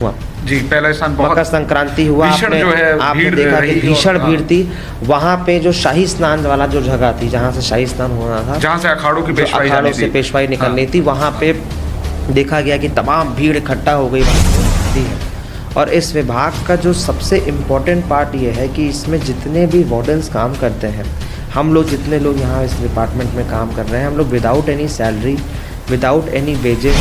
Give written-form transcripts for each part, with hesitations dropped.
हुआ जी, पहला स्थान बहुत मकर संक्रांति हुआ। आपने देखा कि भीषण भीड़ थी वहाँ पे। जो शाही स्नान वाला जो जगह थी जहाँ से शाही स्नान होना था, जहाँ से अखाड़ों की अखाड़ों से पेशवाई निकलनी थी, वहाँ पे देखा गया कि तमाम भीड़ इकट्ठा हो गई थी। और इस विभाग का जो सबसे इम्पोर्टेंट पार्ट ये है कि इसमें जितने भी वार्डन्स काम करते हैं, हम लोग जितने लोग यहाँ इस डिपार्टमेंट में काम कर रहे हैं, हम लोग without any salary, without any wages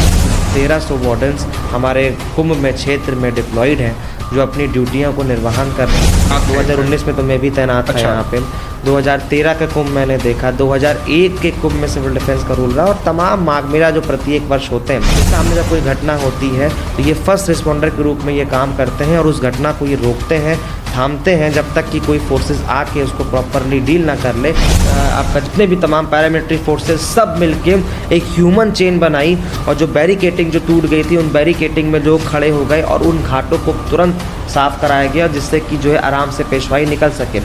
1300 wardens हमारे कुंभ में क्षेत्र में डिप्लॉयड हैं, जो अपनी ड्यूटियों को निर्वहन कर रहे हैं। 2019 में तो मैं भी तैनात था यहाँ पे। 2013 का कुंभ मैंने देखा, 2001 के कुंभ में सिविल डिफेंस का रूल रहा, और तमाम माघ मेला जो प्रत्येक वर्ष होते हैं, उसके सामने जब कोई घटना होती है तो ये फर्स्ट रिस्पॉन्डर के रूप में ये काम करते हैं और उस घटना को ये रोकते हैं, थामते हैं, जब तक कि कोई फोर्सेस आके उसको प्रॉपरली डील ना कर ले। आपका जितने भी तमाम पैरामिलिट्री फोर्सेस सब मिलके एक ह्यूमन चेन बनाई, और जो बैरिकेटिंग जो टूट गई थी, उन बैरिकेटिंग में लोग खड़े हो गए और उन घाटों को तुरंत साफ कराया गया, जिससे कि जो है आराम से पेशवाई निकल सके।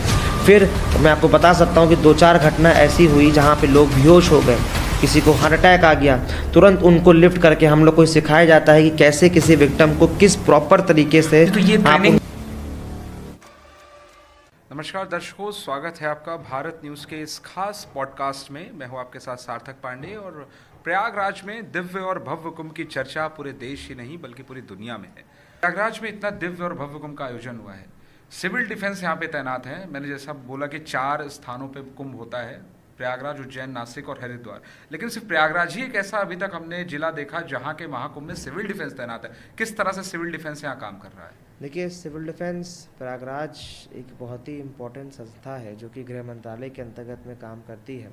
फिर मैं आपको बता सकता हूँ कि 2-4 घटना ऐसी हुई जहाँ पे लोग बेहोश हो गए, किसी को हार्ट अटैक आ गया, तुरंत उनको लिफ्ट करके हम लोग को सिखाया जाता है कि कैसे किसी विक्टिम को किस प्रॉपर तरीके से। तो ये ट्रेनिंग। नमस्कार दर्शकों, स्वागत है आपका भारत न्यूज़ के इस खास पॉडकास्ट में। मैं हूं आपके साथ सार्थक पांडे, और प्रयागराज में दिव्य और भव्य कुंभ की चर्चा पूरे देश ही नहीं बल्कि पूरी दुनिया में है। प्रयागराज में इतना दिव्य और भव्य कुंभ का आयोजन हुआ है, सिविल डिफेंस यहाँ पे तैनात है। मैंने जैसा बोला कि 4 स्थानों पे कुंभ होता है, प्रयागराज, उज्जैन, नासिक और हरिद्वार। लेकिन सिर्फ प्रयागराज ही एक ऐसा अभी तक हमने जिला देखा जहाँ के महाकुंभ में सिविल डिफेंस तैनात है। किस तरह से सिविल डिफेंस यहाँ काम कर रहा है? देखिए, सिविल डिफेंस प्रयागराज एक बहुत ही इम्पोर्टेंट संस्था है जो कि गृह मंत्रालय के अंतर्गत में काम करती है।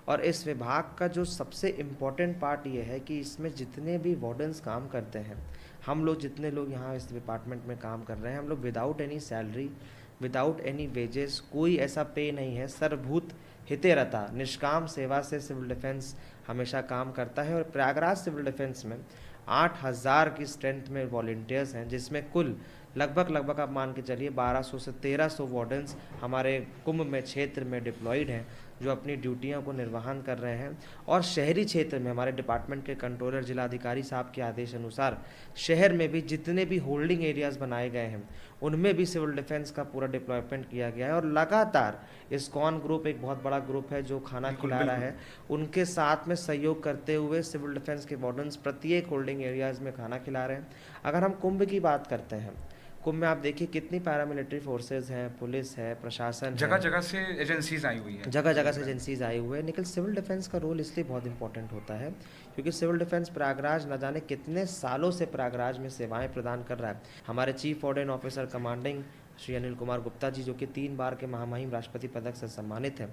और इस विभाग का जो सबसे इम्पोर्टेंट पार्ट ये है कि इसमें जितने भी वार्डन्स काम करते हैं, हम लोग जितने लोग यहाँ इस डिपार्टमेंट में काम कर रहे हैं, हम लोग without any salary, without any wages, कोई ऐसा पे नहीं है, सर्वभूत हितेरता निष्काम सेवा से सिविल डिफेंस हमेशा काम करता है। और प्रयागराज सिविल डिफेंस में 8000 की स्ट्रेंथ में वॉलंटियर्स हैं, जिसमें कुल लगभग आप मान के चलिए 1200 से 1300 वार्डन्स हमारे कुंभ में क्षेत्र में डिप्लॉयड हैं, जो अपनी ड्यूटियों को निर्वहन कर रहे हैं। और शहरी क्षेत्र में हमारे डिपार्टमेंट के कंट्रोलर जिलाधिकारी साहब के आदेश अनुसार शहर में भी जितने भी होल्डिंग एरियाज़ बनाए गए हैं, उनमें भी सिविल डिफेंस का पूरा डिप्लॉयमेंट किया गया है। और लगातार इस्कॉन ग्रुप एक बहुत बड़ा ग्रुप है जो खाना खिला रहा है, उनके साथ में सहयोग करते हुए सिविल डिफेंस के वार्डन्स प्रत्येक होल्डिंग एरियाज़ में खाना खिला रहे हैं। अगर हम कुंभ की बात करते हैं, कुंभ में आप देखिए कितनी पैरामिलिट्री फोर्सेज हैं, पुलिस है, प्रशासन, जगह जगह से एजेंसीज आई हुई है, जगह जगह से एजेंसीज आई हुई है। लेकिन सिविल डिफेंस का रोल इसलिए बहुत इंपॉर्टेंट होता है क्योंकि सिविल डिफेंस प्रयागराज न जाने कितने सालों से प्रयागराज में सेवाएं प्रदान कर रहा है। हमारे chief warden officer commanding Shri Anil Kumar Gupta ji, जो कि 3 बार के महामहिम राष्ट्रपति पदक से सम्मानित हैं,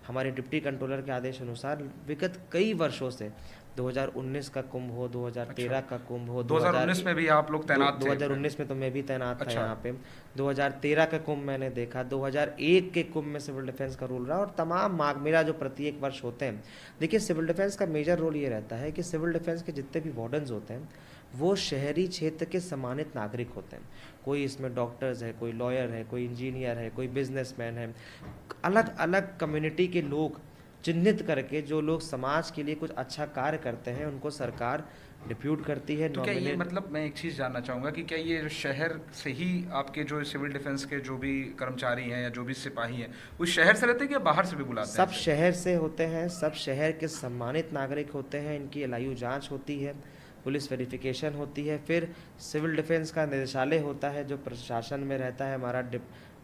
हमारे डिप्टी कंट्रोलर के आदेश अनुसार विगत कई वर्षों से 2019 का कुंभ हो, 2013 का कुंभ हो, 2019 में भी आप लोग तैनात थे? 2019 में तो मैं भी तैनात था यहाँ पे। 2013 का कुंभ मैंने देखा, 2001 के कुंभ में सिविल डिफेंस का रूल रहा, और तमाम माघ मेला जो प्रत्येक वर्ष होते हैं। देखिए, सिविल डिफेंस का मेजर रोल ये रहता है कि सिविल डिफेंस के जितने भी वार्डन्स होते हैं वो शहरी क्षेत्र के सम्मानित नागरिक होते हैं। कोई इसमें डॉक्टर्स है, कोई लॉयर है, कोई इंजीनियर है, कोई बिजनेसमैन है, अलग अलग कम्युनिटी के लोग चिन्हित करके जो लोग समाज के लिए कुछ अच्छा कार्य करते हैं, उनको सरकार डिप्यूट करती है। तो क्या ये मतलब, मैं एक चीज़ जानना चाहूँगा कि क्या ये शहर से ही आपके जो सिविल डिफेंस के जो भी कर्मचारी हैं या जो भी सिपाही हैं, वो शहर से रहते हैं या बाहर से भी बुलाते हैं? सब शहर से होते हैं, सब शहर के सम्मानित नागरिक होते हैं। इनकी एलआईयू जांच होती है, पुलिस वेरिफिकेशन होती है, फिर सिविल डिफेंस का निदेशालय होता है जो प्रशासन में रहता है। हमारा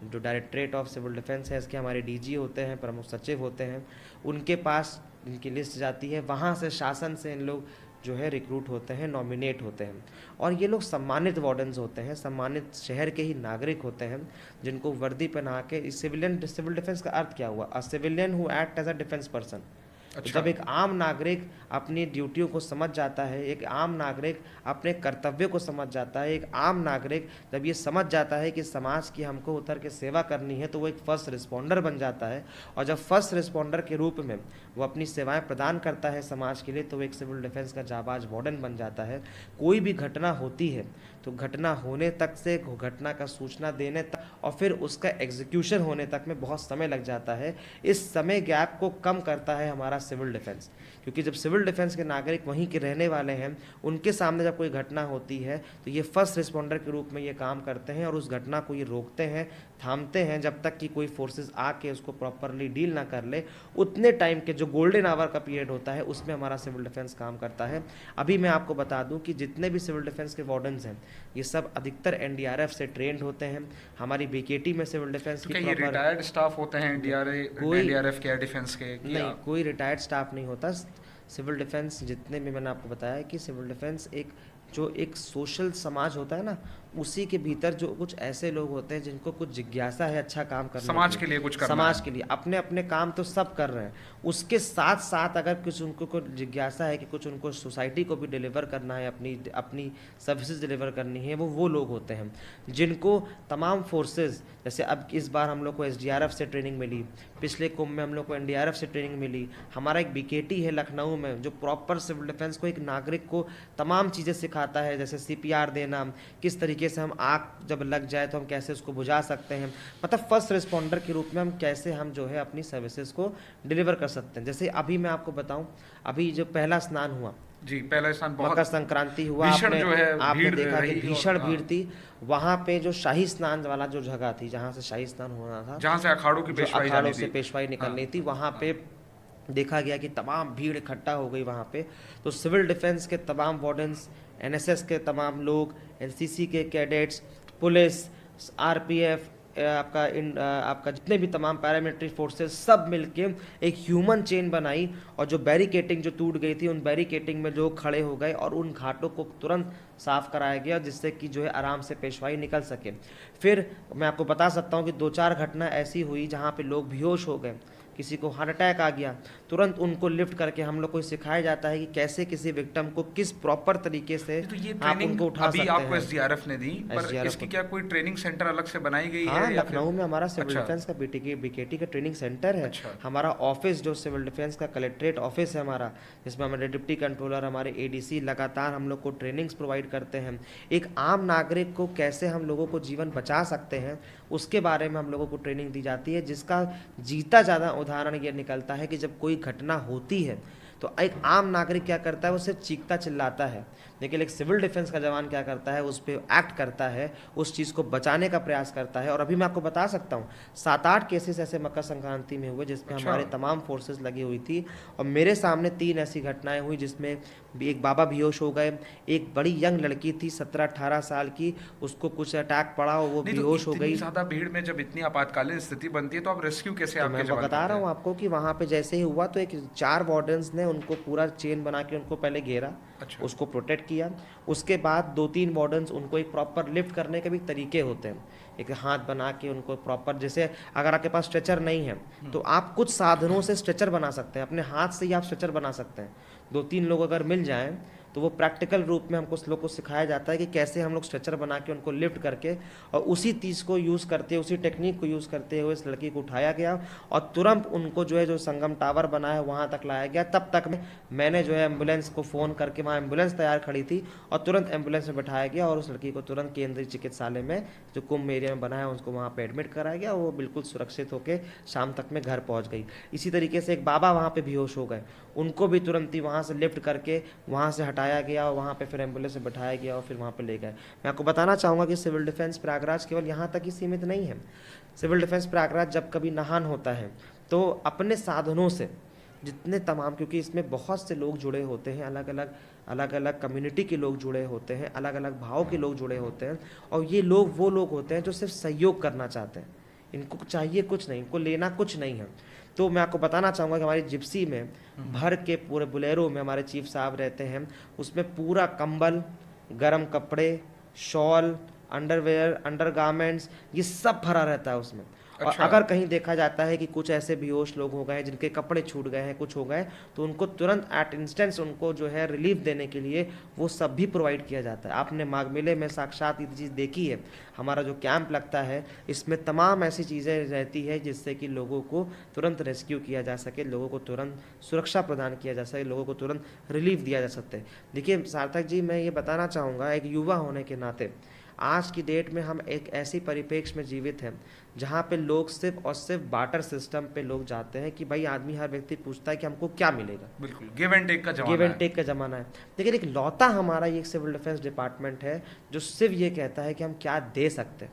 जो डायरेक्टरेट ऑफ सिविल डिफेंस है, इसके हमारे डीजी होते हैं, प्रमुख सचिव होते हैं, उनके पास इनकी लिस्ट जाती है। वहाँ से शासन से इन लोग जो है रिक्रूट होते हैं, नॉमिनेट होते हैं, और ये लोग सम्मानित वार्डन्स होते हैं, सम्मानित शहर के ही नागरिक होते हैं, जिनको वर्दी पहना के। सिविल डिफेंस का अर्थ क्या हुआ? A civilian who act as a defence person. अच्छा। जब एक आम नागरिक अपनी ड्यूटियों को समझ जाता है, एक आम नागरिक अपने कर्तव्य को समझ जाता है, एक आम नागरिक जब ये समझ जाता है कि समाज की हमको उतर के सेवा करनी है, तो वो एक फर्स्ट रिस्पॉन्डर बन जाता है। और जब फर्स्ट रिस्पॉन्डर के रूप में वो अपनी सेवाएं प्रदान करता है समाज के लिए, तो वो एक सिविल डिफेंस का जाबाज वार्डन बन जाता है। कोई भी घटना होती है तो घटना होने तक से घटना का सूचना देने तक और फिर उसका एग्जीक्यूशन होने तक में बहुत समय लग जाता है। इस समय गैप को कम करता है हमारा सिविल डिफेंस, क्योंकि जब सिविल डिफेंस के नागरिक वहीं के रहने वाले हैं, उनके सामने जब कोई घटना होती है तो ये फर्स्ट रिस्पॉन्डर के रूप में ये काम करते हैं और उस घटना को ये रोकते हैं, थामते हैं जब तक कि कोई फोर्सेस आके उसको प्रॉपरली डील ना कर ले। उतने टाइम के जो गोल्डन आवर का पीरियड होता है उसमें हमारा सिविल डिफेंस काम करता है। अभी मैं आपको बता दूं कि जितने भी सिविल डिफेंस के वार्डन्स हैं ये सब अधिकतर एनडीआरएफ से ट्रेंड होते हैं। हमारी बीकेटी में सिविल डिफेंस की ये रिटायर्ड स्टाफ होते हैं एनडीआरएफ के डिफेंस के? नहीं, कोई रिटायर्ड स्टाफ नहीं होता। सिविल डिफेंस जितने भी मैंने आपको बताया कि सिविल डिफेंस एक सोशल समाज होता है ना, उसी के भीतर जो कुछ ऐसे लोग होते हैं जिनको कुछ जिज्ञासा है अच्छा काम करने समाज के लिए कुछ करना समाज के लिए अपने अपने काम तो सब कर रहे हैं, उसके साथ साथ अगर कुछ उनको कुछ जिज्ञासा है कि कुछ उनको सोसाइटी को भी डिलीवर करना है, अपनी सर्विसेज डिलीवर करनी है, वो लोग होते हैं जिनको तमाम फोर्सेस, जैसे अब इस बार हम लोग को एसडीआरएफ से ट्रेनिंग मिली, पिछले कुंभ में हम लोग को एनडीआरएफ से ट्रेनिंग मिली। हमारा एक बीकेटी है लखनऊ में जो प्रॉपर सिविल डिफेंस को एक नागरिक को तमाम चीज़ें सिखाता है, जैसे सीपीआर देना, किस तरीके से हम आग जब लग जाए तो हम कैसे उसको बुझा सकते हैं, मतलब फर्स्ट रिस्पॉन्डर के रूप में हम कैसे हम जो है अपनी सर्विसेज को डिलीवर कर सकते हैं। जैसे अभी मैं आपको बताऊं, अभी जो पहला स्नान हुआ जी, पहला स्नान मकर संक्रांति हुआ, आपने देखा कि भीषण भीड़ थी वहां पे। जो शाही स्नान वाला जो जगह थी जहां से शाही स्नान होना था, जहां से अखाड़ों से पेशवाई निकलनी थी, वहां पे देखा गया कि तमाम भीड़ इकट्ठा हो गई वहाँ पे। तो सिविल डिफेंस के तमाम वार्डन्स, एनएसएस के तमाम लोग, एनसीसी के कैडेट्स, पुलिस, आरपीएफ, आपका जितने भी तमाम पैरामिलिट्री फोर्सेस सब मिलके एक ह्यूमन चेन बनाई और जो बैरिकेटिंग जो टूट गई थी उन बैरिकेटिंग में लोग खड़े हो गए और उन घाटों को तुरंत साफ कराया गया जिससे कि जो है आराम से पेशवाई निकल सके। फिर मैं आपको बता सकता हूँ कि 2-4 घटना ऐसी हुई जहाँ पे लोग बेहोश हो गए, किसी को हार्ट अटैक आ गया, तुरंत उनको लिफ्ट करके हम लोग को सिखाया जाता है कि कैसे किसी विक्टिम को किस प्रॉपर तरीके से तो ये आप उनको उठा सकते हैं। आपको एसडीआरएफ ने दी, पर इसकी क्या कोई ट्रेनिंग सेंटर अलग से बनाई गई है? लखनऊ में हमारा सिविल डिफेंस का बीकेटी का ट्रेनिंग सेंटर है। हमारा ऑफिस जो सिविल डिफेंस का कलेक्ट्रेट ऑफिस है हमारा, जिसमें हमारे डिप्टी कंट्रोलर, हमारे एडीसी लगातार हम लोग को ट्रेनिंग्स प्रोवाइड करते हैं। एक आम नागरिक को कैसे हम लोगों को जीवन बचा सकते हैं उसके बारे में हम लोगों को ट्रेनिंग दी जाती है, जिसका जीता ज़्यादा उदाहरण ये निकलता है कि जब कोई घटना होती है तो एक आम नागरिक क्या करता है, वो सिर्फ चीखता चिल्लाता है, लेकिन एक सिविल डिफेंस का जवान क्या करता है, उस पर एक्ट करता है, उस चीज़ को बचाने का प्रयास करता है। और अभी मैं आपको बता सकता हूँ 7-8 केसेस ऐसे मकर संक्रांति में हुए जिसमें हमारे तमाम फोर्सेस लगी हुई थी और मेरे सामने 3 ऐसी घटनाएं हुई जिसमें एक बाबा बेहोश हो गए, एक बड़ी यंग लड़की थी 17-18 साल की, उसको कुछ अटैक पड़ा और वो बेहोश हो गई। ज़्यादा भीड़ में जब इतनी आपातकालीन स्थिति बनती है तो आप रेस्क्यू कैसे? मैं बता रहा हूँ आपको कि वहाँ पे जैसे ही हुआ तो 4 वार्डन्स ने उनको पूरा चेन बना के उनको पहले घेरा, उसको प्रोटेक्ट किया। उसके बाद 2-3 वार्डन्स उनको एक प्रॉपर लिफ्ट करने के भी तरीके होते हैं, एक हाथ बना के उनको प्रॉपर, जैसे अगर आपके पास स्ट्रेचर नहीं है तो आप कुछ साधनों से स्ट्रेचर बना सकते हैं, अपने हाथ से ही आप स्ट्रेचर बना सकते हैं। 2-3 लोग अगर मिल जाएं तो वो प्रैक्टिकल रूप में हमको उस लोग को सिखाया जाता है कि कैसे हम लोग स्ट्रेचर बना के उनको लिफ्ट करके और उसी चीज़ को यूज़ करते हुए, उसी टेक्निक को यूज़ करते हुए इस लड़की को उठाया गया और तुरंत उनको जो है जो संगम टावर बना है वहाँ तक लाया गया। तब तक मैंने जो है एम्बुलेंस को फ़ोन करके, वहाँ एम्बुलेंस तैयार खड़ी थी और तुरंत एम्बुलेंस में बैठाया गया और उस लड़की को तुरंत केंद्रीय चिकित्सालय में जो कुंभ एरिया में बना है उसको वहाँ पर एडमिट कराया गया। वो बिल्कुल सुरक्षित होकर शाम तक में घर पहुँच गई। इसी तरीके से एक बाबा वहाँ पर बेहोश हो गए, उनको भी तुरंत ही वहाँ से लिफ्ट करके वहाँ से हटाया गया और वहाँ पे फिर एम्बुलेंस से बैठाया गया और फिर वहाँ पे ले गए। मैं आपको बताना चाहूँगा कि सिविल डिफेंस प्रयागराज केवल यहाँ तक ही सीमित नहीं है। सिविल डिफेंस प्रयागराज जब कभी नहान होता है तो अपने साधनों से जितने तमाम, क्योंकि इसमें बहुत से लोग जुड़े होते हैं, अलग अलग कम्युनिटी के लोग जुड़े होते हैं, अलग अलग भाव के लोग जुड़े होते हैं और ये लोग वो लोग होते हैं जो सिर्फ सहयोग करना चाहते हैं, इनको चाहिए कुछ नहीं, इनको लेना कुछ नहीं है। तो मैं आपको बताना चाहूँगा कि हमारी जिप्सी में भर के पूरे बुलेरो में हमारे चीफ साहब रहते हैं, उसमें पूरा कंबल, गर्म कपड़े, शॉल, अंडरवेयर, अंडरगारमेंट्स, ये सब भरा रहता है उसमें। और अच्छा। अगर कहीं देखा जाता है कि कुछ ऐसे बेहोश लोग हो गए जिनके कपड़े छूट गए हैं, कुछ हो गए, तो उनको तुरंत एट इंस्टेंस उनको जो है रिलीफ देने के लिए वो सब भी प्रोवाइड किया जाता है। आपने माघ मेले में साक्षात ये चीज़ देखी है। हमारा जो कैंप लगता है इसमें तमाम ऐसी चीज़ें रहती है जिससे कि लोगों को तुरंत रेस्क्यू किया जा सके, लोगों को तुरंत सुरक्षा प्रदान किया जा सके, लोगों को तुरंत रिलीफ दिया जा सकता है। देखिए सार्थक जी, मैं ये बताना चाहूँगा एक युवा होने के नाते, आज की डेट में हम एक ऐसी परिप्रेक्ष्य में जीवित हैं जहाँ पे लोग सिर्फ और सिर्फ बार्टर सिस्टम पे लोग जाते हैं कि भाई आदमी, हर व्यक्ति पूछता है कि हमको क्या मिलेगा। बिल्कुल, गिव एंड टेक का गिव जमाना एंड है। टेक का ज़माना है। लेकिन एक लौता हमारा ये सिविल डिफेंस डिपार्टमेंट है जो सिर्फ ये कहता है कि हम क्या दे सकते हैं।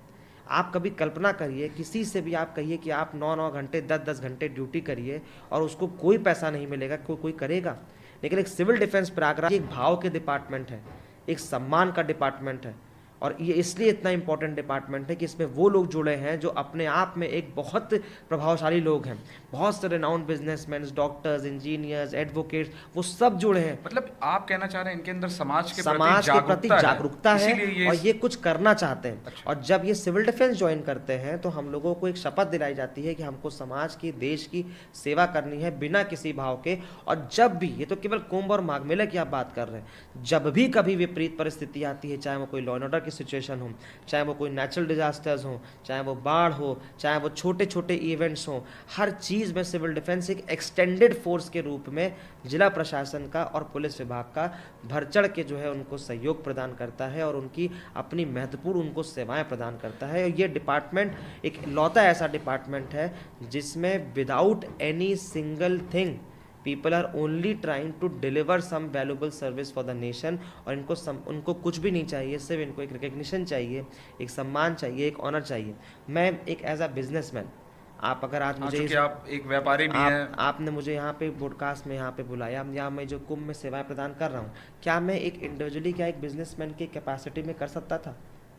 आप कभी कल्पना करिए, किसी से भी आप कहिए कि आप 9-9 घंटे 10-10 घंटे ड्यूटी करिए और उसको कोई पैसा नहीं मिलेगा, कोई करेगा। लेकिन एक सिविल डिफेंस प्रयागराज एक भाव के डिपार्टमेंट है, एक सम्मान का डिपार्टमेंट है, और ये इसलिए इतना इंपॉर्टेंट डिपार्टमेंट है कि इसमें वो लोग जुड़े हैं जो अपने आप में एक बहुत प्रभावशाली लोग हैं। बहुत से renowned businessman, doctors, engineers, advocates, वो सब जुड़े हैं। मतलब आप कहना चाह रहे हैं इनके अंदर समाज के प्रति जागरूकता है इसीलिए और ये कुछ करना चाहते हैं। अच्छा। और जब ये सिविल डिफेंस ज्वाइन करते हैं तो हम लोगों को एक शपथ दिलाई जाती है कि हमको समाज की, देश की सेवा करनी है बिना किसी भाव के। और जब भी, ये तो केवल कुंभ और माघ मेले की आप बात कर रहे हैं, जब भी कभी विपरीत परिस्थिति आती है, चाहे वो कोई लॉ एंड ऑर्डर की सिचुएशन हो, चाहे वो कोई नेचुरल डिजास्टर्स हो, चाहे वो बाढ़ हो, चाहे वो छोटे छोटे इवेंट्स हो, हर चीज़ में सिविल डिफेंस एक एक्सटेंडेड फोर्स के रूप में जिला प्रशासन का और पुलिस विभाग का बढ़ चढ़ के जो है उनको सहयोग प्रदान करता है और उनकी अपनी महत्वपूर्ण उनको सेवाएं प्रदान करता है। और ये डिपार्टमेंट एक लौता ऐसा डिपार्टमेंट है जिसमें without any single thing people are only trying to deliver some valuable service for the nation. और उनको कुछ भी नहीं चाहिए, सिर्फ इनको एक रिकग्निशन चाहिए, एक सम्मान चाहिए, एक ऑनर चाहिए। मैं एक एज अ बिजनेसमैन, आप अगर आज मुझे आप एक व्यापारी भी हैं, आपने मुझे यहाँ पे पॉडकास्ट में यहाँ पे बुलाया, या मैं जो कुंभ में सेवाएं प्रदान कर रहा हूँ, क्या मैं एक इंडिविजुअली, क्या एक बिजनेसमैन की कैपेसिटी में कर सकता था?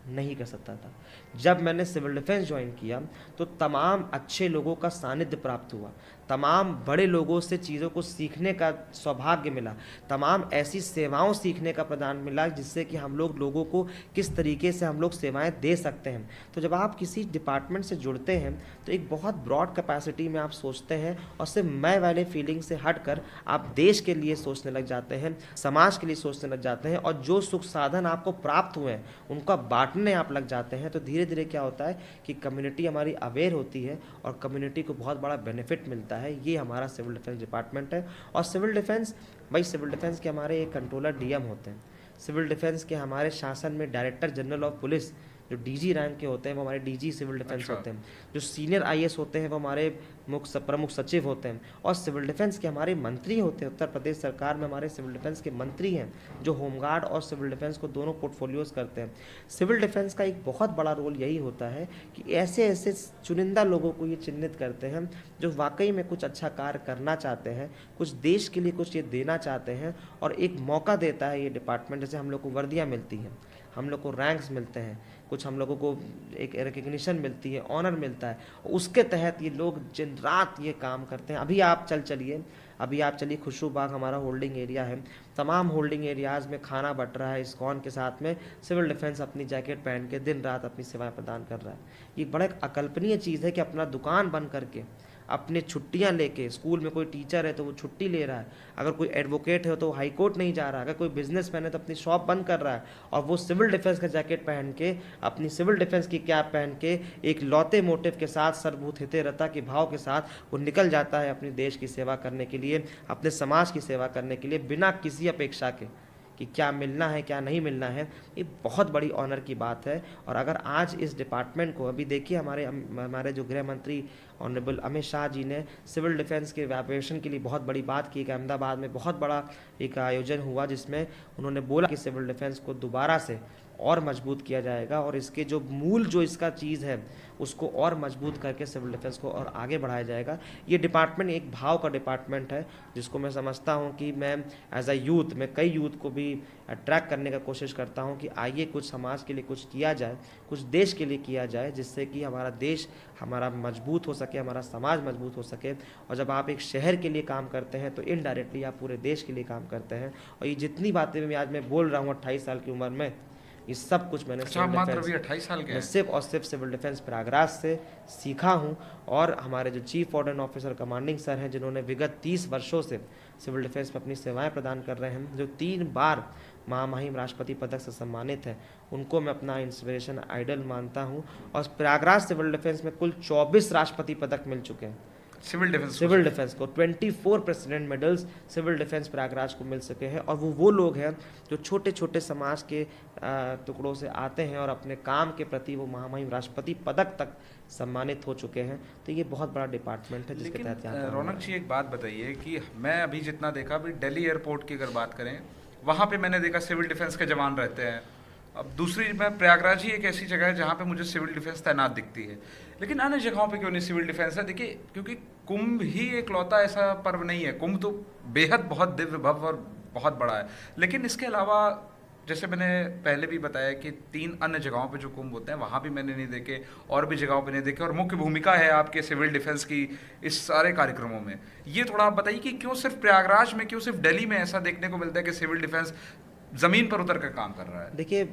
नहीं कर सकता था। जब मैंने सिविल डिफेंस ज्वाइन किया तो तमाम अच्छे लोगों का सानिध्य प्राप्त हुआ, तमाम बड़े लोगों से चीज़ों को सीखने का सौभाग्य मिला, तमाम ऐसी सेवाओं सीखने का प्रदान मिला जिससे कि हम लोग लोगों को किस तरीके से हम लोग सेवाएं दे सकते हैं। तो जब आप किसी डिपार्टमेंट से जुड़ते हैं तो एक बहुत ब्रॉड कैपेसिटी में आप सोचते हैं और सिर्फ मैं वाले फीलिंग से हटकर आप देश के लिए सोचने लग जाते हैं, समाज के लिए सोचने लग जाते हैं, और जो सुख साधन आपको प्राप्त हुए हैं उनका बांटने आप लग जाते हैं। तो धीरे धीरे क्या होता है कि कम्युनिटी हमारी अवेयर होती है और कम्युनिटी को बहुत बड़ा बेनिफिट मिलता है। ये हमारा सिविल डिफेंस डिपार्टमेंट है। और सिविल डिफेंस के हमारे एक कंट्रोलर डीएम होते हैं, सिविल डिफेंस के हमारे शासन में डायरेक्टर जनरल ऑफ पुलिस जो डीजी रैंक के होते हैं वो हमारे डीजी सिविल डिफेंस होते हैं, जो सीनियर आईएएस होते हैं वो हमारे प्रमुख सचिव होते हैं, और सिविल डिफेंस के हमारे मंत्री होते हैं। उत्तर प्रदेश सरकार में हमारे सिविल डिफेंस के मंत्री हैं जो होमगार्ड और सिविल डिफेंस को दोनों पोर्टफोलियोज करते हैं। सिविल डिफेंस का एक बहुत बड़ा रोल यही होता है कि ऐसे ऐसे चुनिंदा लोगों को ये चिन्हित करते हैं जो वाकई में कुछ अच्छा कार्य करना चाहते हैं, कुछ देश के लिए कुछ ये देना चाहते हैं, और एक मौका देता है ये डिपार्टमेंट। जैसे हम लोग को वर्दियाँ मिलती हैं, हम लोग को रैंक्स मिलते हैं, कुछ हम लोगों को एक रिकग्निशन मिलती है, ऑनर मिलता है, उसके तहत ये लोग दिन रात ये काम करते हैं। अभी आप चलिए खुशरू बाग हमारा होल्डिंग एरिया है, तमाम होल्डिंग एरियाज़ में खाना बट रहा है, इस्कॉन के साथ में सिविल डिफेंस अपनी जैकेट पहन के दिन रात अपनी सेवाएं प्रदान कर रहा है। ये बड़ा अकल्पनीय चीज़ है कि अपना दुकान बंद करके अपने छुट्टियां लेके, स्कूल में कोई टीचर है तो वो छुट्टी ले रहा है, अगर कोई एडवोकेट है तो हाई कोर्ट नहीं जा रहा, अगर कोई बिजनेसमैन है तो अपनी शॉप बंद कर रहा है, और वो सिविल डिफेंस का जैकेट पहन के, अपनी सिविल डिफेंस की कैप पहन के, एक लौते मोटिव के साथ, सर्वभूत हिते रता के भाव के साथ वो निकल जाता है अपने देश की सेवा करने के लिए, अपने समाज की सेवा करने के लिए, बिना किसी अपेक्षा के कि क्या मिलना है क्या नहीं मिलना है। ये बहुत बड़ी ऑनर की बात है। और अगर आज इस डिपार्टमेंट को, अभी देखिए हमारे जो गृह मंत्री ऑनरेबल अमित शाह जी ने सिविल डिफेंस के एविएशन के लिए बहुत बड़ी बात की कि अहमदाबाद में बहुत बड़ा एक आयोजन हुआ जिसमें उन्होंने बोला कि सिविल डिफेंस को दोबारा से और मजबूत किया जाएगा और इसके जो मूल जो इसका चीज़ है उसको और मजबूत करके सिविल डिफेंस को और आगे बढ़ाया जाएगा। ये डिपार्टमेंट एक भाव का डिपार्टमेंट है जिसको मैं समझता हूँ कि मैं एज अ यूथ, मैं कई यूथ को भी अट्रैक्ट करने का कोशिश करता हूँ कि आइए कुछ समाज के लिए कुछ किया जाए, कुछ देश के लिए किया जाए, जिससे कि हमारा देश हमारा मजबूत हो सके, हमारा समाज मजबूत हो सके। और जब आप एक शहर के लिए काम करते हैं तो इनडायरेक्टली आप पूरे देश के लिए काम करते हैं। और ये जितनी बातें मैं आज मैं बोल रहा हूँ 28 साल की उम्र में, ये सब कुछ मैंने अच्छा, आप सिविल मात्र डिफेंस अभी 28 साल के मैं हैं। सिर्फ और सिर्फ सिविल डिफेंस प्रयागराज से सीखा हूँ। और हमारे जो chief warden officer commanding sir हैं, जिन्होंने विगत 30 वर्षों से सिविल डिफेंस में अपनी सेवाएं प्रदान कर रहे हैं, जो 3 बार महामहिम राष्ट्रपति पदक से सम्मानित हैं, उनको मैं अपना इंस्पिरेशन आइडल मानता हूँ। और प्रयागराज सिविल डिफेंस में कुल 24 राष्ट्रपति पदक मिल चुके हैं सिविल डिफेंस को 24 president medals civil defence Prayagraj को मिल सके हैं। और वो लोग हैं जो छोटे छोटे समाज के टुकड़ों से आते हैं और अपने काम के प्रति वो महामहिम राष्ट्रपति पदक तक सम्मानित हो चुके हैं। तो ये बहुत बड़ा डिपार्टमेंट है जिसके तहत यहाँ रौनक जी, एक बात बताइए कि मैं अभी जितना देखा, अभी दिल्ली एयरपोर्ट की अगर बात करें, वहाँ पे मैंने देखा सिविल डिफेंस के जवान रहते हैं। अब दूसरी, मैं प्रयागराज ही एक ऐसी जगह है जहाँ पे मुझे सिविल डिफेंस तैनात दिखती है, लेकिन अन्य जगहों पे क्यों नहीं सिविल डिफेंस है? देखिए, क्योंकि कुंभ ही एक लौता ऐसा पर्व नहीं है। कुंभ तो बेहद बहुत दिव्य भव्य और बहुत बड़ा है, लेकिन इसके अलावा जैसे मैंने पहले भी बताया कि 3 अन्य जगहों पे जो कुंभ होते हैं वहाँ भी मैंने नहीं देखे, और भी जगहों पे नहीं देखे, और मुख्य भूमिका है आपके सिविल डिफेंस की इस सारे कार्यक्रमों में। ये थोड़ा आप बताइए कि क्यों सिर्फ प्रयागराज में, क्यों सिर्फ दिल्ली में ऐसा देखने को मिलता है कि सिविल डिफेंस ज़मीन पर उतर कर काम कर रहा है? देखिए,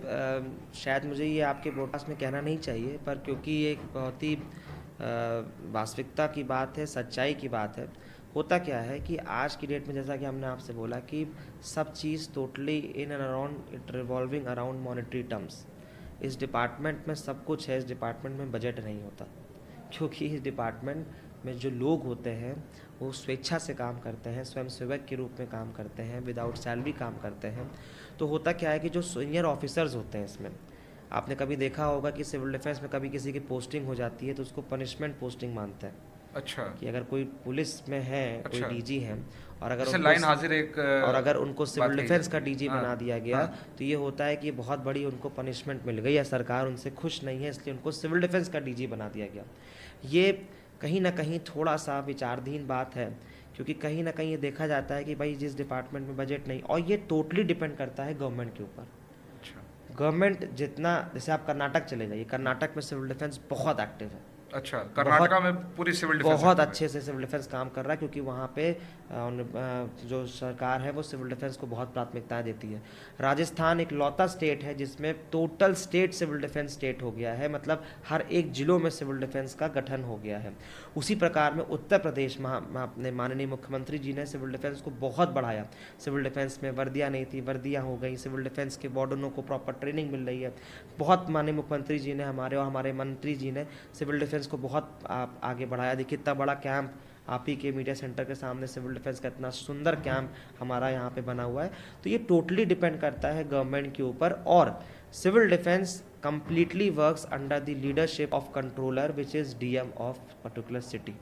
शायद मुझे ये आपके पॉडकास्ट में कहना नहीं चाहिए, पर क्योंकि ये एक बहुत ही वास्तविकता की बात है, सच्चाई की बात है। होता क्या है कि आज की डेट में, जैसा कि हमने आपसे बोला, कि सब चीज़ totally in and around it revolving around monetary terms. इस डिपार्टमेंट में सब कुछ है, इस डिपार्टमेंट में बजट नहीं होता, क्योंकि इस डिपार्टमेंट में जो लोग होते हैं वो स्वेच्छा से काम करते हैं, स्वयं सेवक के रूप में काम करते हैं, विदाउट सैलरी काम करते हैं। तो होता क्या है कि जो सीनियर ऑफिसर्स होते हैं, इसमें आपने कभी देखा होगा कि सिविल डिफेंस में कभी किसी की पोस्टिंग हो जाती है तो उसको पनिशमेंट पोस्टिंग मानते हैं। अच्छा, कि अगर कोई पुलिस में है, कोई अच्छा, डीजी है, और अगर जैसे लाइन हाजिर एक और अगर उनको सिविल बात कही डिफेंस का जाती है। डीजी हाँ, बना दिया गया, हाँ, तो ये होता है कि बहुत बड़ी उनको पनिशमेंट मिल गई, या सरकार उनसे खुश नहीं है इसलिए उनको सिविल डिफेंस का डीजी बना दिया गया। ये कहीं ना कहीं थोड़ा सा विचाराधीन बात है, क्योंकि कहीं ना कहीं ये देखा जाता है कि भाई जिस डिपार्टमेंट में बजट नहीं, और ये टोटली डिपेंड करता है गवर्नमेंट के ऊपर। अच्छा, गवर्नमेंट जितना, जैसे आप कर्नाटक चले जाइए, कर्नाटक में सिविल डिफेंस बहुत एक्टिव है, अच्छा, कर्नाटका में पूरी सिविल डिफेंस बहुत एक्टिव है। अच्छे से सिविल डिफेंस काम कर रहा है, क्योंकि वहाँ पे जो सरकार है वो सिविल डिफेंस को बहुत प्राथमिकताएं देती है। राजस्थान एक लौता स्टेट है जिसमें total state civil defence state हो गया है, मतलब हर एक जिलों में सिविल डिफेंस का गठन हो गया है। उसी प्रकार में उत्तर प्रदेश में अपने माननीय मुख्यमंत्री जी ने सिविल डिफेंस को बहुत बढ़ाया। सिविल डिफेंस में वर्दियाँ नहीं थी, वर्दियाँ हो गई, सिविल डिफेंस के वार्डनों को प्रॉपर ट्रेनिंग मिल रही है। बहुत माननीय मुख्यमंत्री जी ने हमारे और हमारे मंत्री जी ने सिविल डिफेंस को बहुत आगे बढ़ाया। देखिए, इतना बड़ा कैंप आप ही के मीडिया सेंटर के सामने सिविल डिफेंस का इतना सुंदर कैंप हमारा यहाँ पे बना हुआ है। तो ये टोटली डिपेंड करता है गवर्नमेंट के ऊपर। और civil defence completely works under the leadership of controller which is DM of particular city.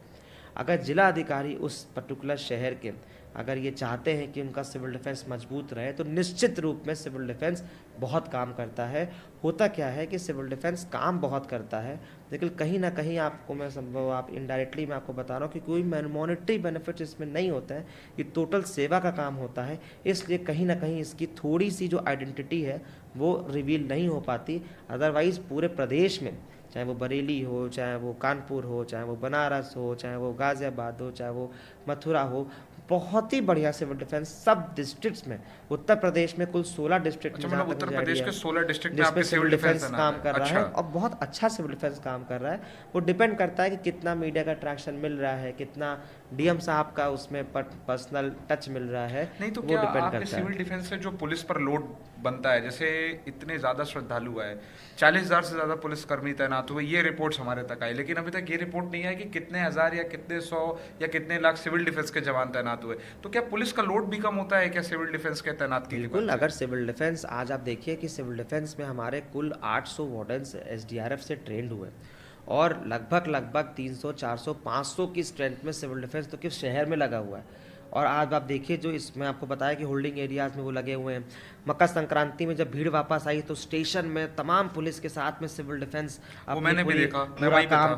अगर जिला अधिकारी उस पर्टिकुलर शहर के अगर ये चाहते हैं कि उनका सिविल डिफेंस मजबूत रहे, तो निश्चित रूप में सिविल डिफेंस बहुत काम करता है। होता क्या है कि सिविल डिफेंस काम बहुत करता है, लेकिन कहीं ना कहीं आपको मैं आप इनडायरेक्टली मैं आपको बता रहा हूँ कि कोई मॉनेटरी बेनिफिट इसमें नहीं होता है, ये टोटल सेवा का काम होता है। इसलिए कहीं ना कहीं इसकी थोड़ी सी जो आइडेंटिटी है वो रिवील नहीं हो पाती। अदरवाइज़ पूरे प्रदेश में, चाहे वो बरेली हो, चाहे वो कानपुर हो, चाहे वो बनारस हो, चाहे वो गाज़ियाबाद हो, चाहे वो मथुरा हो, बहुत ही बढ़िया सिविल डिफेंस सब डिस्ट्रिक्ट्स में। उत्तर प्रदेश में कुल 16 डिस्ट्रिक्ट में, मतलब उत्तर प्रदेश के 16 डिस्ट्रिक्ट में जिसमें आपके सिविल डिफेंस काम कर रहा है, अच्छा, और बहुत अच्छा सिविल डिफेंस काम कर रहा है। वो डिपेंड करता है कि कितना मीडिया का अट्रैक्शन मिल रहा है, कितना डीएम साहब का उसमें पर्सनल टच मिल रहा है। नहीं तो वो क्या डिपेंड आपके करता सिविल है। डिफेंस से जो पुलिस पर लोड बनता है, जैसे इतने ज़्यादा श्रद्धालु है, 40,000 से ज़्यादा पुलिसकर्मी तैनात हुए, ये रिपोर्ट्स हमारे तक आई, लेकिन अभी तक ये रिपोर्ट नहीं आई कि कितने हज़ार या कितने 100 या कितने लाख सिविल डिफेंस के जवान तैनात हुए। तो क्या पुलिस का लोड भी कम होता है क्या सिविल डिफेंस के तैनात की? बिल्कुल। अगर सिविल डिफेंस, आज आप देखिए कि सिविल डिफेंस में हमारे कुल 800 वार्डन्स एसडीआरएफ से ट्रेंड हुए, और लगभग 300, 400, 500 की स्ट्रेंथ में सिविल डिफेंस तो किस शहर में लगा हुआ है। और आज आप देखिए, जो इसमें आपको बताया कि होल्डिंग एरियाज में वो लगे हुए हैं। मकर संक्रांति में जब भीड़ वापस आई तो स्टेशन में तमाम पुलिस के साथ में सिविल डिफेंस मैंने भी देखा,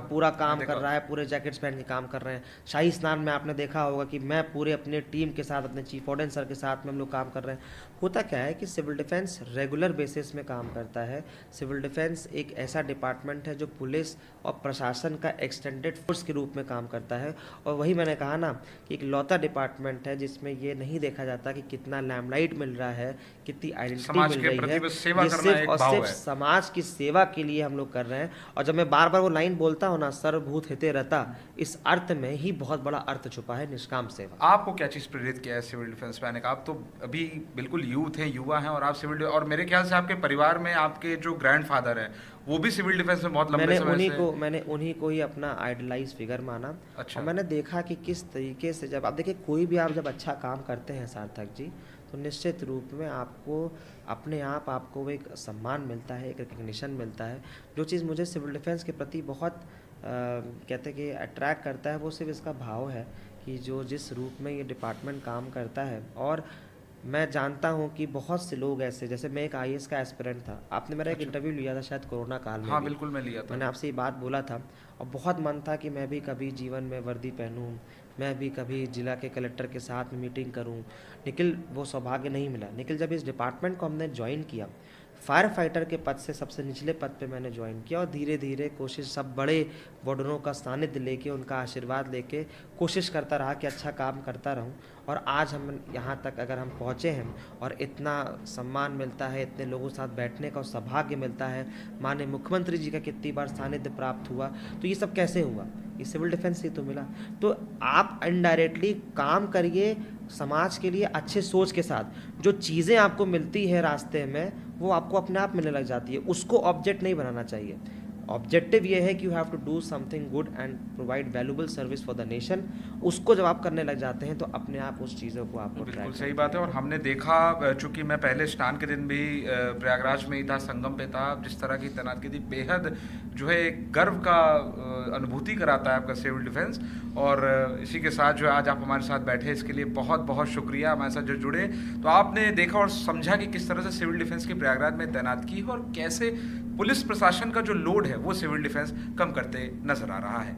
पूरा काम कर रहा है, पूरे जैकेट्स पहन के काम कर रहे हैं। शाही स्नान में आपने देखा होगा कि मैं पूरे अपने टीम के साथ, अपने चीफ वार्डन सर के साथ में हम लोग काम कर रहे हैं। होता क्या है कि सिविल डिफेंस रेगुलर बेसिस में काम करता है। सिविल डिफेंस एक ऐसा डिपार्टमेंट है जो पुलिस और प्रशासन का एक्सटेंडेड फोर्स के रूप में काम करता है। और वही मैंने कहा ना कि एक लौता डिपार्टमेंट है जिसमें ये नहीं देखा जाता कि कितना लैमलाइट मिल रहा है, कितनी आइडेंटिटी समाज मिल के रही प्रति है। बस सेवा ये करना सिर्फ एक और भाव सिर्फ है। समाज की सेवा के लिए हम लोग कर रहे हैं। और जब मैं बार बार वो लाइन बोलता हूँ ना, सर्वभूत हिते रता, इस अर्थ में ही बहुत बड़ा अर्थ छुपा है निष्काम सेवा। आपको क्या चीज़ प्रेरित किया है सिविल डिफेंस में आने का? आप तो अभी बिल्कुल यूथ हैं, युवा हैं, और आप और मेरे ख्याल से आपके परिवार में आपके जो ग्रैंडफादर हैं वो भी सिविल डिफेंस में बहुत लंबे समय से। मैंने उन्हीं को ही अपना आइडलाइज फिगर माना। अच्छा। और मैंने देखा कि किस तरीके से, जब आप देखिए कोई भी आप जब अच्छा काम करते हैं सार्थक जी, तो निश्चित रूप में आपको अपने आप आपको एक सम्मान मिलता है, एक रिकग्निशन मिलता है। जो चीज़ मुझे सिविल डिफेंस के प्रति बहुत कहते हैं कि अट्रैक्ट करता है, वो सिर्फ इसका भाव है कि जो जिस रूप में ये डिपार्टमेंट काम करता है। और मैं जानता हूँ कि बहुत से लोग ऐसे, जैसे मैं एक आईएएस का एस्पिरेंट था, आपने मेरा एक अच्छा। इंटरव्यू लिया था शायद कोरोना काल में हाँ भी। बिल्कुल, मैं लिया था। मैंने आपसे ये बात बोला था और बहुत मन था कि मैं भी कभी जीवन में वर्दी पहनूं, मैं भी कभी जिला के कलेक्टर के साथ मीटिंग करूं। निखिल वो सौभाग्य नहीं मिला। निखिल जब इस डिपार्टमेंट को हमने ज्वाइन किया, फायर फाइटर के पद से सबसे निचले पद पे मैंने ज्वाइन किया, और धीरे धीरे कोशिश, सब बड़े वार्डनों का सानिध्य लेके, उनका आशीर्वाद लेके कोशिश करता रहा कि अच्छा काम करता रहूं। और आज हम यहाँ तक अगर हम पहुँचे हैं और इतना सम्मान मिलता है, इतने लोगों के साथ बैठने का सौभाग्य मिलता है, माननीय मुख्यमंत्री जी का कितनी बार सानिध्य प्राप्त हुआ, तो ये सब कैसे हुआ? ये सिविल डिफेंस से तो मिला। तो आप इनडायरेक्टली काम करिए समाज के लिए अच्छे सोच के साथ, जो चीज़ें आपको मिलती है रास्ते में वो आपको अपने आप मिलने लग जाती है। उसको ऑब्जेक्ट नहीं बनाना चाहिए। ऑब्जेक्टिव ये है कि you have to do something good and provide valuable service for the nation. उसको जब आप करने लग जाते हैं तो अपने आप उस चीज़ों को आपको बिल्कुल सही बात है। और हमने देखा, चूंकि मैं पहले स्नान के दिन भी प्रयागराज में ही था, संगम पे था, जिस तरह की तैनात की थी, बेहद जो है एक गर्व का अनुभूति कराता है आपका सिविल डिफेंस। और इसी के साथ जो है आज आप हमारे साथ बैठे, इसके लिए बहुत बहुत शुक्रिया। हमारे साथ जो जुड़े, तो आपने देखा और समझा कि किस तरह से सिविल डिफेंस की प्रयागराज में तैनात की है और कैसे पुलिस प्रशासन का जो लोड है वो सिविल डिफेंस कम करते नजर आ रहा है।